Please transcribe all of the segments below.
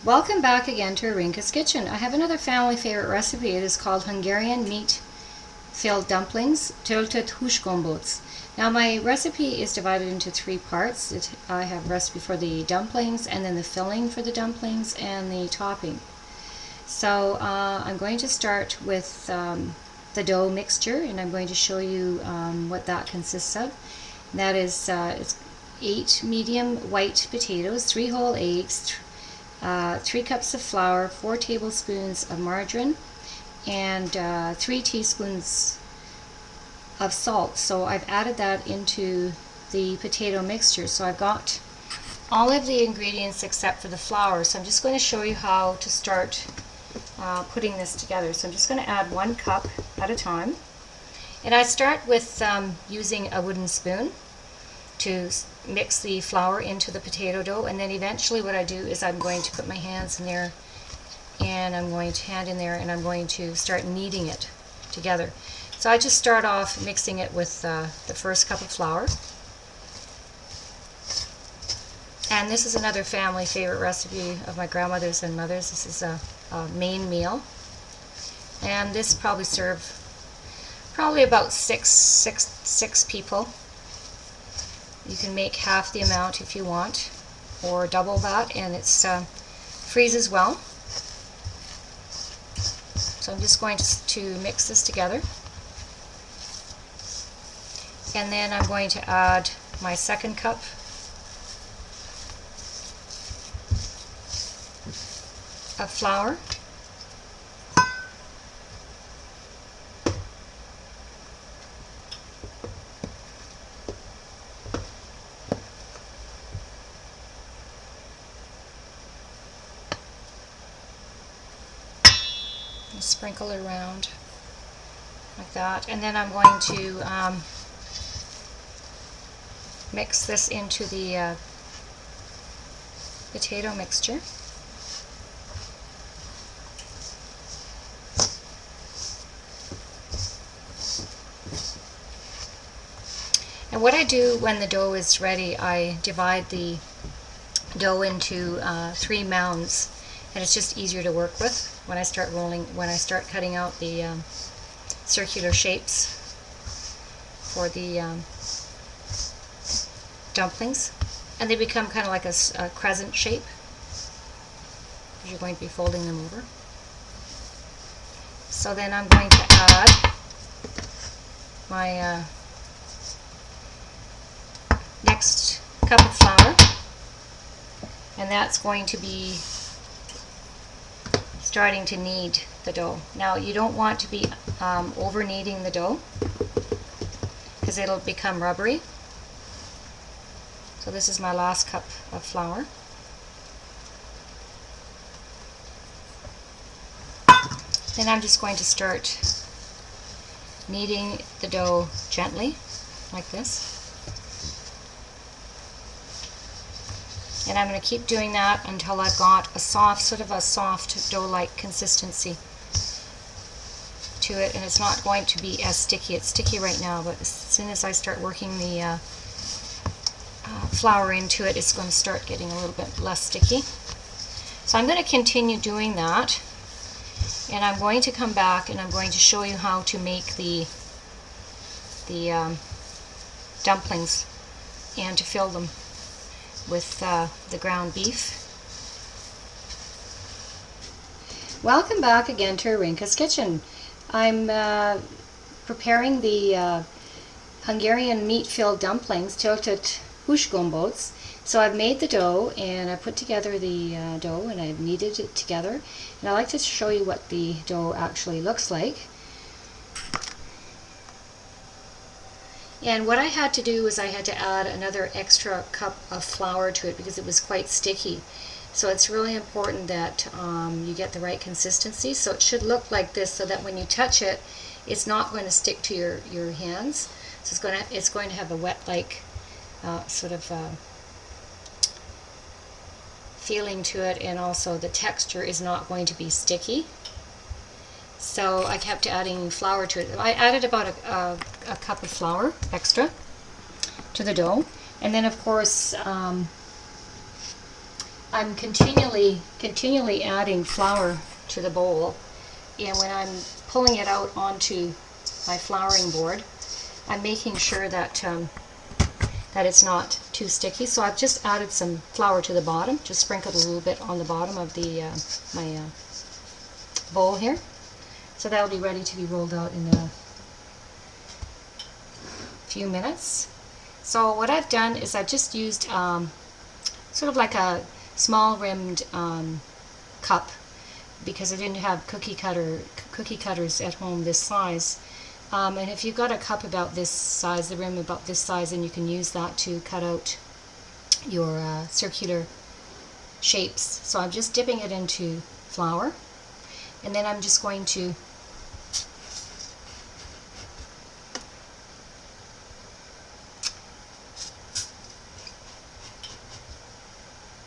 Welcome back again to Arinka's Kitchen. I have another family favorite recipe. It is called Hungarian meat-filled dumplings, töltött húsgombóc. Now my recipe is divided into three parts. I have a recipe for the dumplings, and then the filling for the dumplings, and the topping. So I'm going to start with the dough mixture, and I'm going to show you what that consists of. And that is it's 8 medium white potatoes, 3 whole eggs, 3 cups of flour, 4 tablespoons of margarine, and 3 teaspoons of salt. So I've added that into the potato mixture. So I've got all of the ingredients except for the flour. So I'm just going to show you how to start putting this together. So I'm just going to add 1 cup at a time. And I start with using a wooden spoon to mix the flour into the potato dough, and then eventually what I do is I'm going to put my hands in there, and I'm going to hand in there, and I'm going to start kneading it together. So I just start off mixing it with the first cup of flour. And this is another family favorite recipe of my grandmother's and mother's. This is a main meal, and this probably about six people. You can make half the amount if you want, or double that, and it freezes well. So I'm just going to mix this together, and then I'm going to add my second cup of flour. Sprinkle it around like that, and then I'm going to mix this into the potato mixture. And what I do when the dough is ready, I divide the dough into 3 mounds, and it's just easier to work with when I start cutting out the circular shapes for the dumplings, and they become kind of like a crescent shape because you're going to be folding them over. So then I'm going to add my next cup of flour, and that's going to be starting to knead the dough. Now you don't want to be over kneading the dough because it'll become rubbery. So this is my last cup of flour. Then I'm just going to start kneading the dough gently like this. And I'm going to keep doing that until I've got a soft dough-like consistency to it, and it's not going to be as sticky. It's sticky right now, but as soon as I start working the flour into it, it's going to start getting a little bit less sticky. So I'm going to continue doing that, and I'm going to come back and I'm going to show you how to make the dumplings and to fill them with the ground beef. Welcome back again to Arinka's Kitchen. I'm preparing the Hungarian meat-filled dumplings, töltött húsgombóc. So I've made the dough, and I put together the dough, and I've kneaded it together. And I like to show you what the dough actually looks like. And what I had to do is I had to add another extra cup of flour to it because it was quite sticky. So it's really important that you get the right consistency. So it should look like this, so that when you touch it, it's not going to stick to your hands. So it's going to have a wet-like sort of feeling to it, and also the texture is not going to be sticky. So I kept adding flour to it. I added about a cup of flour extra to the dough, and then of course I'm continually adding flour to the bowl, and when I'm pulling it out onto my flouring board, I'm making sure that that it's not too sticky. So I've just added some flour to the bottom, just sprinkled a little bit on the bottom of the my bowl here. So that'll be ready to be rolled out in a few minutes. So what I've done is I've just used sort of like a small rimmed cup, because I didn't have cookie cutters at home this size. And if you've got a cup about this size, the rim about this size, then you can use that to cut out your circular shapes. So I'm just dipping it into flour, and then I'm just going to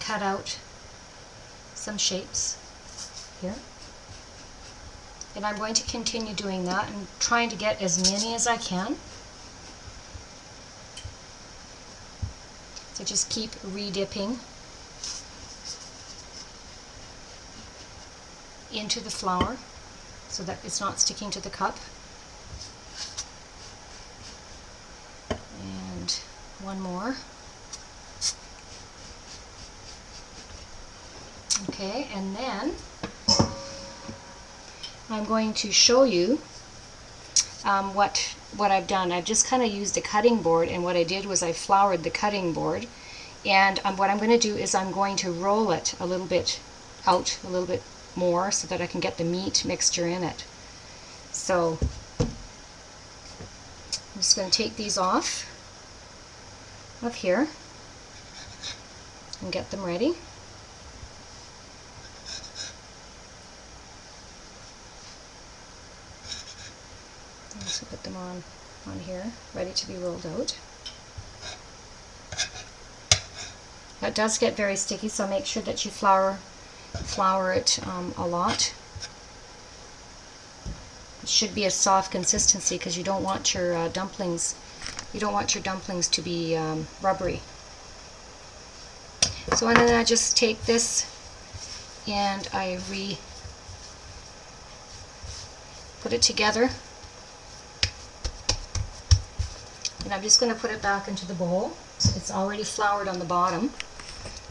cut out some shapes here. And I'm going to continue doing that and trying to get as many as I can. So just keep re-dipping into the flour so that it's not sticking to the cup. And one more. Okay, and then I'm going to show you what I've done. I've just kind of used a cutting board, and what I did was I floured the cutting board, and what I'm going to do is I'm going to roll it a little bit out, a little bit more, so that I can get the meat mixture in it. So I'm just going to take these off of here and get them ready. So put them on here, ready to be rolled out. That does get very sticky, so make sure that you flour it a lot. It should be a soft consistency, because you don't want your dumplings to be rubbery. So then I just take this and I put it together. And I'm just going to put it back into the bowl. It's already floured on the bottom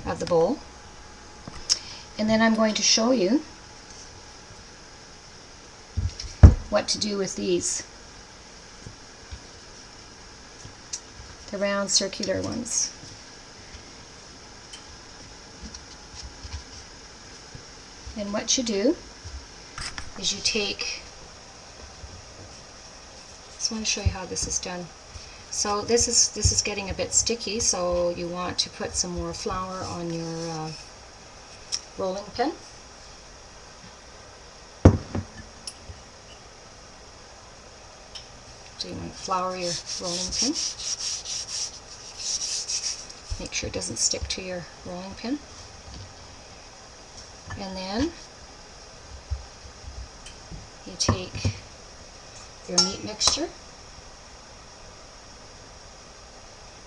of the bowl. And then I'm going to show you what to do with these, the round circular ones. And what you do is you take, I just want to show you how this is done. So this is getting a bit sticky, so you want to put some more flour on your rolling pin. So you want to flour your rolling pin. Make sure it doesn't stick to your rolling pin. And then you take your meat mixture.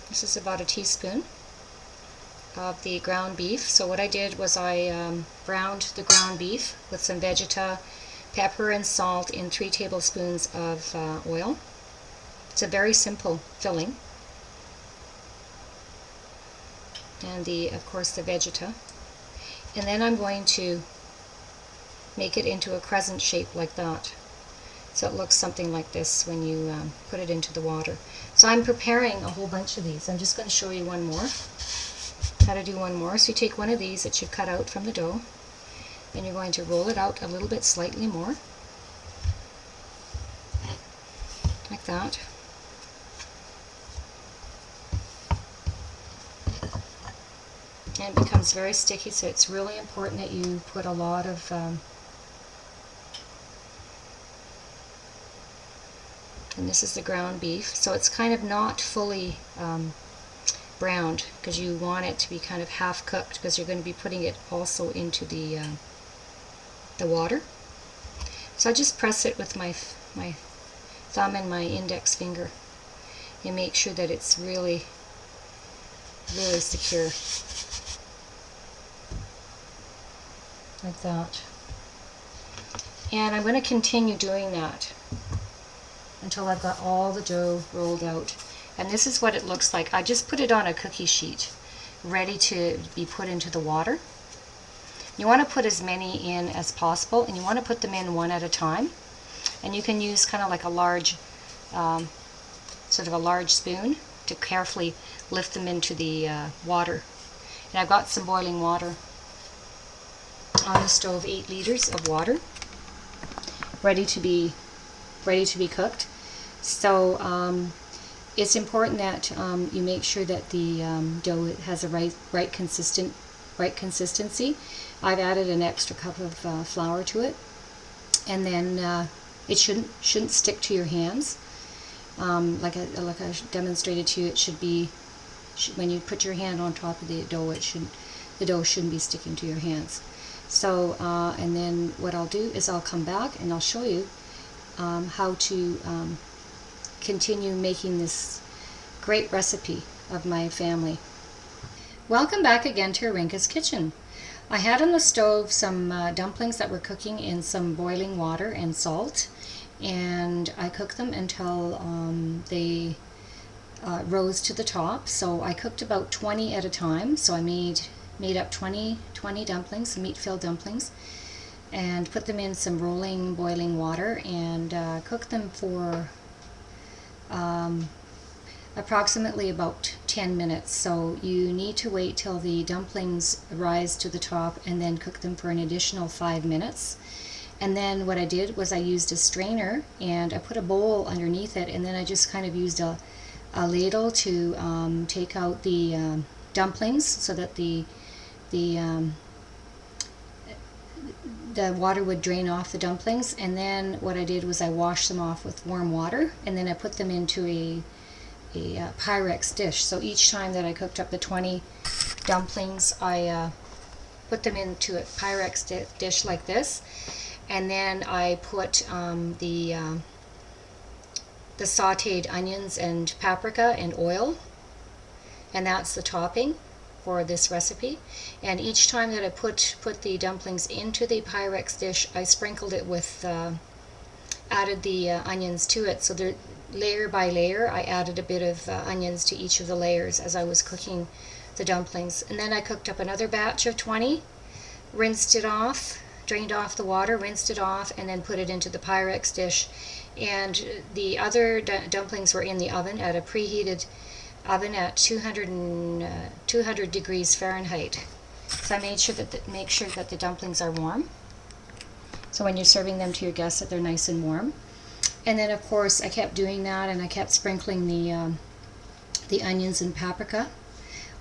This is about a teaspoon of the ground beef. So what I did was I browned the ground beef with some Vegeta, pepper and salt in 3 tablespoons of oil. It's a very simple filling. And of course the Vegeta. And then I'm going to make it into a crescent shape like that. So it looks something like this when you put it into the water. So I'm preparing a whole bunch of these. I'm just going to show you one more, how to do one more. So you take one of these that you've cut out from the dough, and you're going to roll it out a little bit slightly more, like that. And it becomes very sticky, so it's really important that you put a lot of and this is the ground beef, so it's kind of not fully browned, because you want it to be kind of half cooked, because you're going to be putting it also into the water. So I just press it with my thumb and my index finger and make sure that it's really secure. like that. And I'm going to continue doing that until I've got all the dough rolled out. And this is what it looks like. I just put it on a cookie sheet, ready to be put into the water. You want to put as many in as possible, and you want to put them in one at a time. And you can use kind of like a large, sort of a large spoon to carefully lift them into the water. And I've got some boiling water on the stove, 8 liters of water, ready to be cooked. So it's important that you make sure that the dough has a right consistency. I've added an extra cup of flour to it, and then it shouldn't stick to your hands. Like I demonstrated to you, it should be when you put your hand on top of the dough, the dough shouldn't be sticking to your hands. So and then what I'll do is I'll come back and I'll show you how to continue making this great recipe of my family. Welcome back again to Arinka's Kitchen. I had on the stove some dumplings that were cooking in some boiling water and salt, and I cooked them until they rose to the top. So I cooked about 20 at a time. So I made up 20 dumplings, meat-filled dumplings, and put them in some rolling boiling water and cooked them for approximately about 10 minutes. So you need to wait till the dumplings rise to the top and then cook them for an additional 5 minutes. And then what I did was I used a strainer and I put a bowl underneath it, and then I just kind of used a ladle to take out the dumplings so that the water would drain off the dumplings. And then what I did was I washed them off with warm water, and then I put them into a Pyrex dish. So each time that I cooked up the 20 dumplings, I put them into a Pyrex dish like this, and then I put the sautéed onions and paprika and oil, and that's the topping for this recipe. And each time that I put the dumplings into the Pyrex dish, I sprinkled it with, added the onions to it. So they're layer by layer, I added a bit of onions to each of the layers as I was cooking the dumplings. And then I cooked up another batch of 20, rinsed it off, drained off the water, rinsed it off, and then put it into the Pyrex dish. And the other dumplings were in the oven at a preheated oven at 200 degrees Fahrenheit. So I made sure that the dumplings are warm, so when you're serving them to your guests, that they're nice and warm. And then of course I kept doing that, and I kept sprinkling the onions and paprika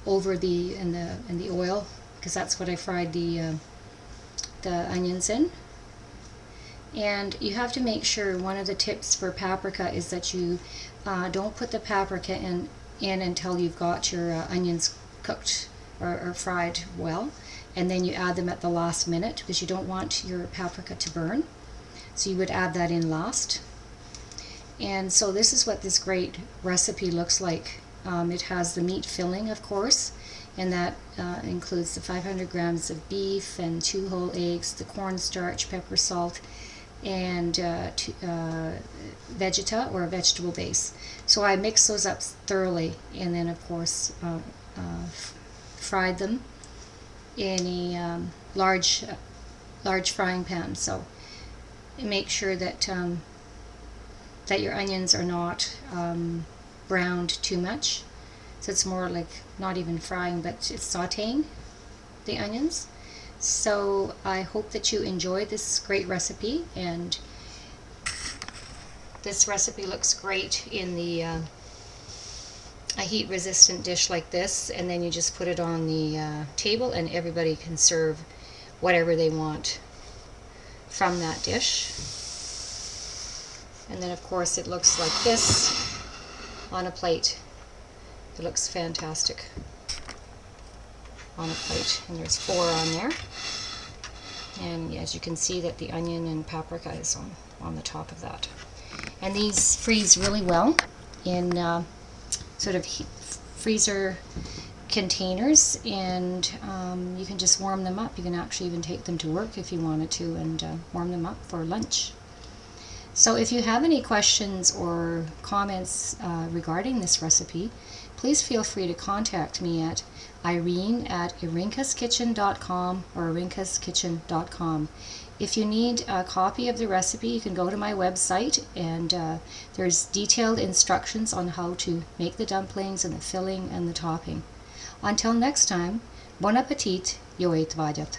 over the oil, because that's what I fried the onions in. And you have to make sure, one of the tips for paprika is that you don't put the paprika in until you've got your onions cooked or fried well, and then you add them at the last minute, because you don't want your paprika to burn. So you would add that in last. And so this is what this great recipe looks like. It has the meat filling, of course, and that includes the 500 grams of beef and 2 whole eggs, the cornstarch, pepper, salt, and vegeta, or a vegetable base. So I mixed those up thoroughly, and then of course fried them in a large frying pan. So make sure that that your onions are not browned too much. So it's more like not even frying, but it's sautéing the onions. So I hope that you enjoy this great recipe, and this recipe looks great in a heat resistant dish like this, and then you just put it on the table and everybody can serve whatever they want from that dish. And then of course it looks like this on a plate. It looks fantastic on a plate, and there's 4 on there, and as you can see that the onion and paprika is on the top of that. And these freeze really well in sort of freezer containers, and you can just warm them up. You can actually even take them to work if you wanted to, and warm them up for lunch. So if you have any questions or comments regarding this recipe, please feel free to contact me at irene@irinkaskitchen.com or irinkaskitchen.com. If you need a copy of the recipe, you can go to my website, and there's detailed instructions on how to make the dumplings and the filling and the topping. Until next time, bon appetit, jó étvágyat!